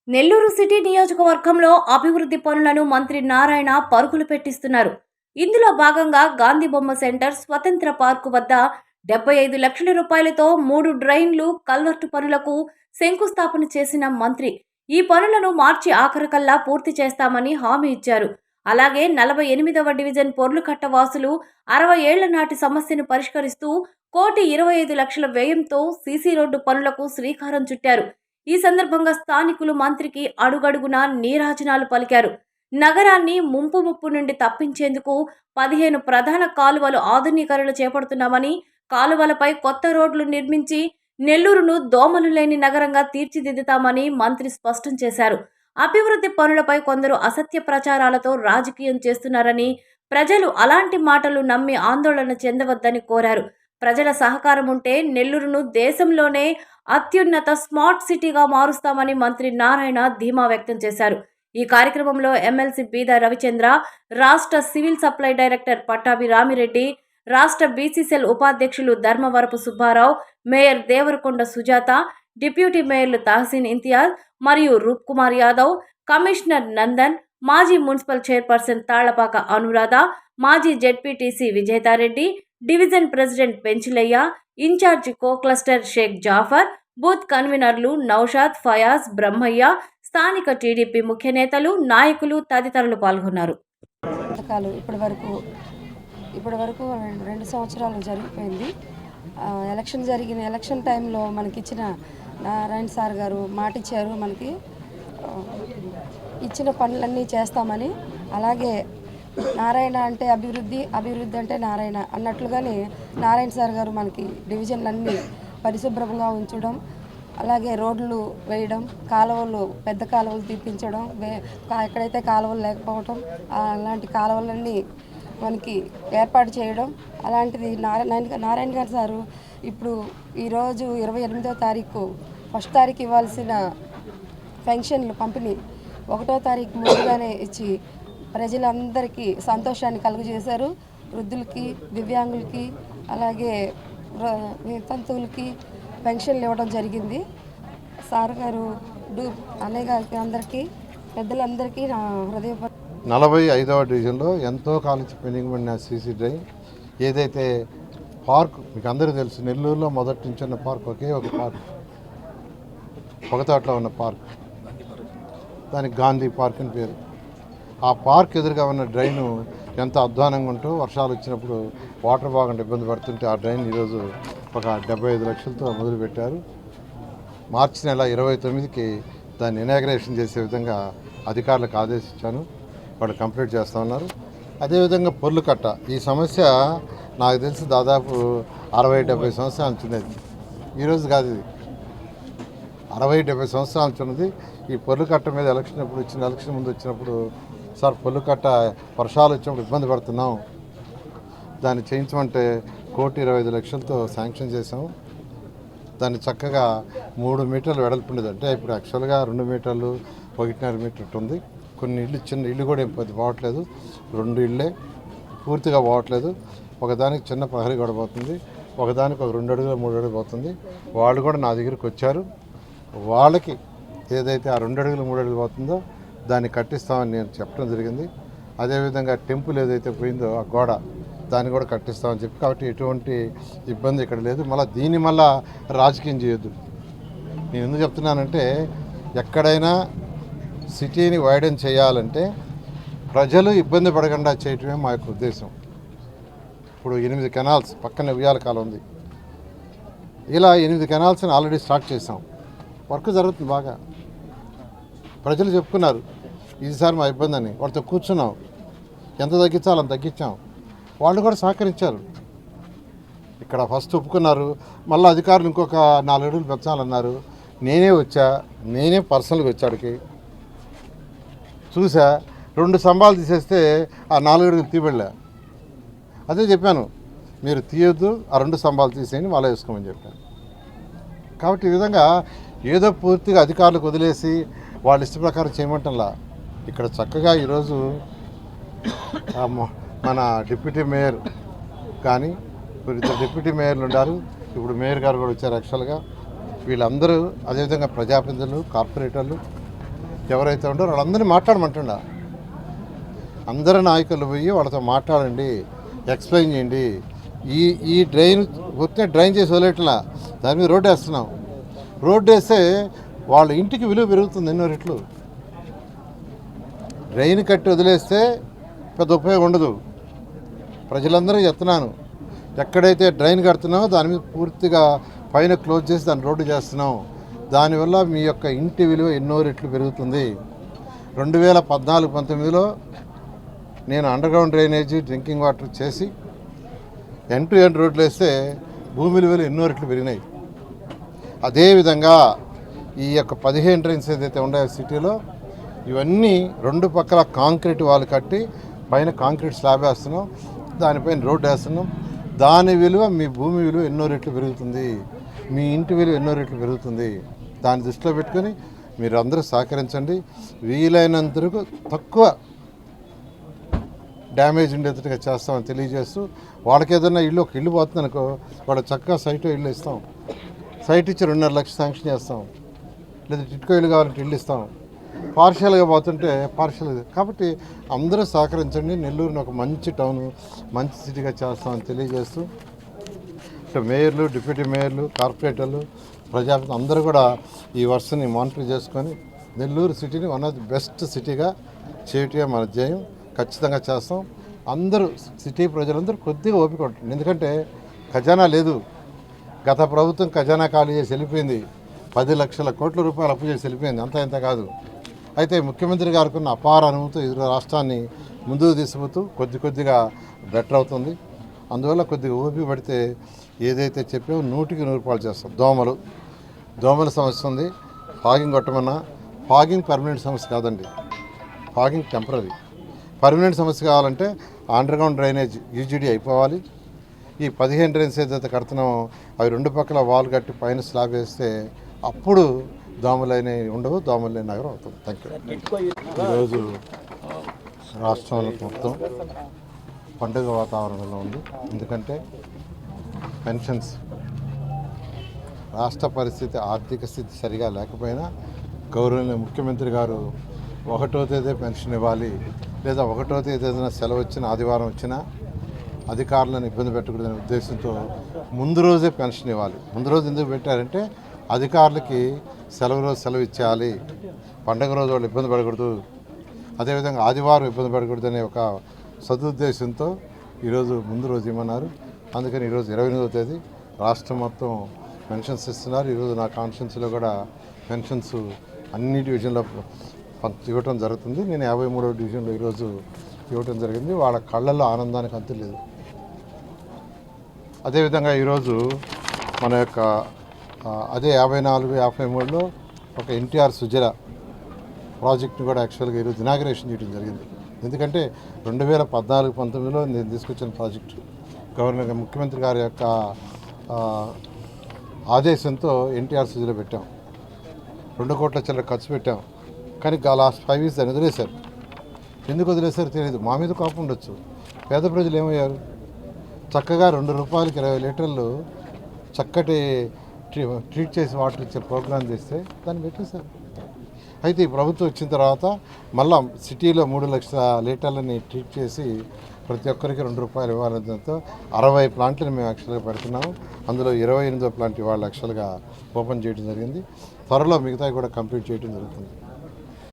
Nellore city నియోజకవర్గంలో అభివృద్ధి పనులను మంత్రి నారాయణ పరుగులు పెట్టిస్తున్నారు. ఇందులో భాగంగా గాంధీ బొమ్మ సెంటర్, స్వతంత్ర పార్కు వద్ద 75 లక్షల రూపాయలతో 3 డ్రైన్లు, కల్వర్టు పనులకు శంకుస్థాపన చేసిన మంత్రి ఈ పనులను మార్చి ఆఖరికల్లా పూర్తి చేస్తామని హామీ ఇచ్చారు. అలాగే 48వ డివిజన్ పొర్లుకట్ట వాసులు 60 ఏళ్ల నాటి సమస్యను పరిష్కరిస్తూ 1,25,00,000 వ్యయంతో సీసీ రోడ్డు పనులకు శ్రీకారం చుట్టారు. ఈ సందర్భంగా స్థానికులు మంత్రికి అడుగడుగునా నీరాజనాలు పలికారు. నగరాన్ని ముప్పు నుండి తప్పించేందుకు 15 ప్రధాన కాలువలు ఆధునీకరణ చేపడుతున్నామని, కాలువలపై కొత్త రోడ్లు నిర్మించి నెల్లూరును దోమలు లేని నగరంగా తీర్చిదిద్దుతామని మంత్రి స్పష్టం చేశారు. అభివృద్ధి పనులపై కొందరు అసత్య ప్రచారాలతో రాజకీయం చేస్తున్నారని, ప్రజలు అలాంటి మాటలు నమ్మి ఆందోళన చెందవద్దని కోరారు. ప్రజల సహకారం ఉంటే నెల్లూరును దేశంలోనే అత్యున్నత స్మార్ట్ సిటీగా మారుస్తామని మంత్రి నారాయణ ధీమా వ్యక్తం చేశారు. ఈ కార్యక్రమంలో ఎమ్మెల్సీ బీద రవిచంద్ర, రాష్ట్ర civil supply director Pattabhi Ramireddy, రాష్ట్ర బీసీసీఎల్ ఉపాధ్యక్షులు ధర్మవరపు సుబ్బారావు, మేయర్ దేవరకొండ సుజాత, డిప్యూటీ మేయర్లు తహసీన్ ఇంతియాజ్ మరియు రూప్ కుమార్ యాదవ్, కమిషనర్ నందన్, మాజీ మున్సిపల్ చైర్పర్సన్ తాళ్లపాక అనురాధ, మాజీ ZPTC Vijethareddy, division president Penchilayya, in charge co cluster Sheikh Jafar, booth కన్వీనర్లు నౌషాద్, ఫయాజ్, బ్రహ్మయ్య, స్థానిక టీడీపీ ముఖ్య నేతలు, నాయకులు తదితరులు పాల్గొన్నారు. ఇప్పటి వరకు 2 సంవత్సరాలు జరిగిపోయింది. ఎలక్షన్ టైంలో మనకిచ్చిన నారాయణ సార్ గారు మాట ఇచ్చారు, మనకి ఇచ్చిన పనులన్నీ చేస్తామని. అలాగే నారాయణ అంటే అభివృద్ధి, అభివృద్ధి అంటే నారాయణ అన్నట్లుగానే నారాయణ సార్ గారు మనకి డివిజన్లన్నీ పరిశుభ్రంగా ఉంచడం, అలాగే రోడ్లు వేయడం, కాలువలు పెద్ద కాలువలు తీపించడం, ఎక్కడైతే కాలువలు లేకపోవడం అలాంటి కాలువలన్నీ మనకి ఏర్పాటు చేయడం. అలాంటిది నారాయణ గారు సారు ఇప్పుడు ఈరోజు 28వ తారీఖు ఫస్ట్ తారీఖు ఇవ్వాల్సిన పెన్షన్లు పంపిణీ 1వ తారీఖు ముందుగానే ఇచ్చి ప్రజలందరికీ సంతోషాన్ని కలుగజేశారు. వృద్ధులకి, దివ్యాంగులకి, అలాగే వితంతువులకి పెన్షన్లు ఇవ్వడం జరిగింది. సార్ గారు అన్నయ్య గారికి అందరికీ పెద్దలందరికీ నా హృదయపూర్వక 45వ డివిజన్లో ఎంతో కాలం పెండింగ్ పడిన సీసీ డ్రైన్ ఏదైతే పార్క్ మీకు అందరూ తెలుసు, నెల్లూరులో మొదటి నుంచి ఉన్న పార్క్ ఒకే ఒక పార్క్, పొగతాట్లో ఉన్న పార్క్, దానికి గాంధీ పార్క్ అని పేరు. ఆ పార్క్ ఎదురుగా ఉన్న డ్రైను ఎంత అధ్వానంగా ఉంటూ వర్షాలు వచ్చినప్పుడు వాటర్ బాగా ఇబ్బంది పడుతుంటే ఆ డ్రైన్ ఈరోజు ఒక 75 లక్షలతో మొదలుపెట్టారు. మార్చి నెల 29కి దాన్ని ఇనాగ్రేషన్ చేసే విధంగా అధికారులకు ఆదేశించాను. వాళ్ళు కంప్లీట్ చేస్తూ ఉన్నారు. అదేవిధంగా పొర్లుకట్ట ఈ సమస్య నాకు తెలిసి దాదాపు 60-70 సంవత్సరాల నుంచి ఉన్నది. ఈరోజు కాదు, ఇది 60-70 సంవత్సరాల నుంచి ఉన్నది. ఈ పొర్లుకట్ట మీద ఎలక్షన్ ముందు వచ్చినప్పుడు సార్ పొర్లుకట్ట వర్షాలు వచ్చినప్పుడు ఇబ్బంది పడుతున్నాం, దాన్ని చేయించమంటే 1,25,00,000తో శాంక్షన్ చేసాము. దాన్ని చక్కగా 3 మీటర్లు వెడల్పు ఉండేది. అంటే ఇప్పుడు యాక్చువల్గా 2 మీటర్లు 1.5 మీటర్ ఉంది. కొన్ని చిన్న ఇల్లు కూడా ఏం పెద్ద పోవట్లేదు, 2 ఇళ్ళే పూర్తిగా పోవట్లేదు. ఒకదానికి చిన్న ప్రహరీ కూడా పోతుంది, ఒకదానికి ఒక 2 అడుగులు 3 అడుగులు పోతుంది. వాళ్ళు కూడా నా దగ్గరికి వచ్చారు. వాళ్ళకి ఏదైతే ఆ 2 అడుగులు 3 అడుగులు పోతుందో దాన్ని కట్టిస్తామని నేను చెప్పడం జరిగింది. అదేవిధంగా టెంపుల్ ఏదైతే పోయిందో ఆ గోడ దాన్ని కూడా కట్టిస్తామని చెప్పి, కాబట్టి ఎటువంటి ఇబ్బంది ఇక్కడ లేదు. మళ్ళీ రాజకీయం చేయొద్దు. నేను ఎందుకు చెప్తున్నానంటే, ఎక్కడైనా సిటీని వైడెన్ చేయాలంటే ప్రజలు ఇబ్బంది పడకుండా చేయటమే మా యొక్క ఉద్దేశం. ఇప్పుడు 8 కెనాల్స్ పక్కన ఉయ్యాల కాలం ఉంది. ఇలా 8 కెనాల్స్ని ఆల్రెడీ స్టార్ట్ చేసాం. వర్క్ జరుగుతుంది బాగా. ప్రజలు చెప్పుకున్నారు ఈసారి మా ఇబ్బంది అని. వాళ్ళతో కూర్చున్నాం, ఎంత తగ్గించాలో అంత తగ్గించాం. వాళ్ళు కూడా సహకరించారు. ఇక్కడ ఫస్ట్ ఒప్పుకున్నారు, మళ్ళీ అధికారులు ఇంకొక 4 అడుగులు పెంచాలన్నారు. నేనే పర్సనల్గా వచ్చాడికి చూసా, 2 స్తంభాలు తీసేస్తే ఆ 4 అడుగులు తీయబడలే. అదే చెప్పాను, మీరు తీయొద్దు, ఆ 2 స్తంభాలు తీసేయని వాళ్ళే వేసుకోమని చెప్పాను. కాబట్టి ఈ విధంగా ఏదో పూర్తిగా అధికారులకు వదిలేసి వాళ్ళ ఇష్ట ప్రకారం చేయమంటంలా. ఇక్కడ చక్కగా ఈరోజు మన డిప్యూటీ మేయర్ కానీ, ఇద్దరు డిప్యూటీ మేయర్లు ఉన్నారు, ఇప్పుడు మేయర్ గారు కూడా వచ్చారు యాక్చువల్గా. వీళ్ళందరూ అదేవిధంగా ప్రజాప్రతినిధులు, కార్పొరేటర్లు ఎవరైతే ఉంటారో వాళ్ళందరినీ మాట్లాడమంటుండా. అందరు నాయకులు పోయి వాళ్ళతో మాట్లాడండి, ఎక్స్ప్లెయిన్ చేయండి. ఈ డ్రైన్ కొట్టే డ్రైన్ చేసి వదిలేట్లా, దాని మీద రోడ్డు వేస్తున్నాం. రోడ్డు వేస్తే వాళ్ళ ఇంటికి విలువ పెరుగుతుంది ఎన్నో రెట్లు. డ్రైన్ కట్టి వదిలేస్తే పెద్ద ఉపయోగం ఉండదు. ప్రజలందరూ చెప్తున్నాను, ఎక్కడైతే డ్రైన్ కడుతున్నామో దాని మీద పూర్తిగా పైన క్లోజ్ చేసి దాన్ని రోడ్డు చేస్తున్నాం. దానివల్ల మీ యొక్క ఇంటి విలువ ఎన్నో రెట్లు పెరుగుతుంది. 2014-19లో నేను అండర్గ్రౌండ్ డ్రైనేజీ డ్రింకింగ్ వాటర్ చేసి ఎండ్ టు ఎండ్ రోడ్లు వేస్తే భూమి విలువలు ఎన్నో రెట్లు పెరిగినాయి. అదేవిధంగా ఈ యొక్క 15 డ్రైన్స్ ఏదైతే ఉన్నాయో సిటీలో, ఇవన్నీ 2 పక్కల కాంక్రీట్ వాళ్ళు కట్టి పైన కాంక్రీట్ స్లాబ్ వేస్తున్నాం, దానిపైన రోడ్డు వేస్తున్నాం. దాని విలువ మీ భూమి విలువ ఎన్నో రెట్లు పెరుగుతుంది, మీ ఇంటి విలువ ఎన్నో రెట్లు పెరుగుతుంది. దాన్ని దృష్టిలో పెట్టుకొని మీరు అందరూ సహకరించండి. వీలైనంత తక్కువ డ్యామేజ్ ఉండేటట్టుగా చేస్తామని తెలియజేస్తూ, వాళ్ళకి ఏదైనా ఒక ఇల్లు పోతుంది అనుకో, వాళ్ళ చక్కగా సైట్ ఇల్లు ఇస్తాం. సైట్ ఇచ్చి 2.5 లక్షలు శాంక్షన్ చేస్తాం. లేదా టిట్కో ఇల్లు కావాలంటే ఇల్లు ఇస్తాం. పార్షియల్గా పోతుంటే పార్షియల్. కాబట్టి అందరూ సహకరించండి. నెల్లూరుని ఒక మంచి టౌన్, మంచి సిటీగా చేస్తామని తెలియజేస్తూ, మేయర్లు, డిప్యూటీ మేయర్లు, కార్పొరేటర్లు, ప్రజాప్రతినిధులు అందరూ కూడా ఈ వర్షని మానిటర్ చేసుకొని నెల్లూరు సిటీని వన్ ఆఫ్ ది బెస్ట్ సిటీగా చేయటమే మన ధ్యేయం. ఖచ్చితంగా చేస్తాం. అందరూ సిటీ ప్రజలందరూ కొద్దిగా ఓపిక ఉంటుంది. ఎందుకంటే ఖజానా లేదు. గత ప్రభుత్వం ఖజానా ఖాళీ చేసి వెళ్ళిపోయింది. 10 లక్షల కోట్ల రూపాయలు అప్పు చేసి వెళ్ళిపోయింది. అంతా ఇంత కాదు. అయితే ముఖ్యమంత్రి గారికి ఉన్న అపార అనుభూతి ఈ రాష్ట్రాన్ని ముందుకు తీసుకుపోతూ కొద్దిగా బెటర్ అవుతుంది. అందువల్ల కొద్దిగా ఓపిక పడితే ఏదైతే చెప్పామో 100కి 100 చేస్తాం. దోమల సమస్య ఉంది. ఫాగింగ్ కొట్టమన్నా, ఫాగింగ్ పర్మనెంట్ సమస్య కాదండి. Fogging temporary. పర్మనెంట్ సమస్య కావాలంటే అండర్గ్రౌండ్ డ్రైనేజ్ యూజీడీ అయిపోవాలి. ఈ 15 డ్రైన్స్ ఏదైతే కడుతున్నామో అవి 2 పక్కల వాల్ కట్టి పైన స్లాబ్ వేస్తే అప్పుడు దోమలైన ఉండవు, దోమలైన నగరం అవుతుంది. Thank you. ఈరోజు రాష్ట్రంలో మొత్తం పండుగ వాతావరణంలో ఉంది. ఎందుకంటే పెన్షన్స్, రాష్ట్ర పరిస్థితి, ఆర్థిక స్థితి సరిగా లేకపోయినా గౌరవనీయ ముఖ్యమంత్రి గారు 1వ తేదీ పెన్షన్ ఇవ్వాలి, లేదా 1వ తేదీ ఏదైనా సెలవు వచ్చినా, ఆదివారం వచ్చినా అధికారులను ఇబ్బంది పెట్టకూడదనే ఉద్దేశంతో ముందు రోజే పెన్షన్ ఇవ్వాలి. ముందు రోజు ఎందుకు పెట్టారంటే అధికారులకి సెలవు ఇచ్చేయాలి, పండగ రోజు వాళ్ళు ఇబ్బంది పడకూడదు, అదేవిధంగా ఆదివారం ఇబ్బంది పడకూడదు అనే ఒక సదుద్దేశంతో ఈరోజు ముందు రోజు ఇవ్వమన్నారు. అందుకని ఈరోజు 28వ తేదీ రాష్ట్రం మొత్తం పెన్షన్స్ ఇస్తున్నారు. ఈరోజు నా కాన్స్టిట్యున్సీలో కూడా పెన్షన్స్ అన్ని డివిజన్లో ఇవ్వటం జరుగుతుంది. నేను 53వ డివిజన్లో ఈరోజు ఇవ్వటం జరిగింది. వాళ్ళ కళ్ళల్లో ఆనందానికి అంతు లేదు. అదేవిధంగా ఈరోజు మన యొక్క అదే 54-53లో ఒక ఎన్టీఆర్ సుజల ప్రాజెక్ట్ని కూడా యాక్చువల్గా ఈరోజు ఇనాగ్రేషన్ చేయడం జరిగింది. ఎందుకంటే 2014-19లో నేను తీసుకొచ్చిన ప్రాజెక్టు గవర్నర్ ముఖ్యమంత్రి గారి యొక్క ఆదేశంతో ఎన్టీఆర్ సుజల పెట్టాం. 2 కోట్ల చిల్లర ఖర్చు పెట్టాం. కానీ లాస్ట్ 5 years దాన్ని వదిలేశారు. ఎందుకు వదిలేశారు తెలియదు. మా మీద కోపం ఉండొచ్చు. పేద ప్రజలు ఏమయ్యారు? చక్కగా 2 రూపాయలకి 20 లీటర్లు చక్కటి ట్రీట్ చేసి వాటర్ ఇచ్చే ప్రోగ్రాం చేస్తే దాన్ని పెట్టేశారు. అయితే ఈ ప్రభుత్వం వచ్చిన తర్వాత మళ్ళా సిటీలో 3 లక్షల లీటర్లని ట్రీట్ చేసి ప్రతి ఒక్కరికి 2 రూపాయలు ఇవ్వాలంతో 60 ప్లాంట్లను మేము యాక్చువల్గా పెడుతున్నాము. అందులో 28వ ప్లాంట్ ఇవాళ యాక్చువల్గా ఓపెన్ చేయడం జరిగింది. త్వరలో మిగతావి కూడా కంప్లీట్ చేయడం జరుగుతుంది.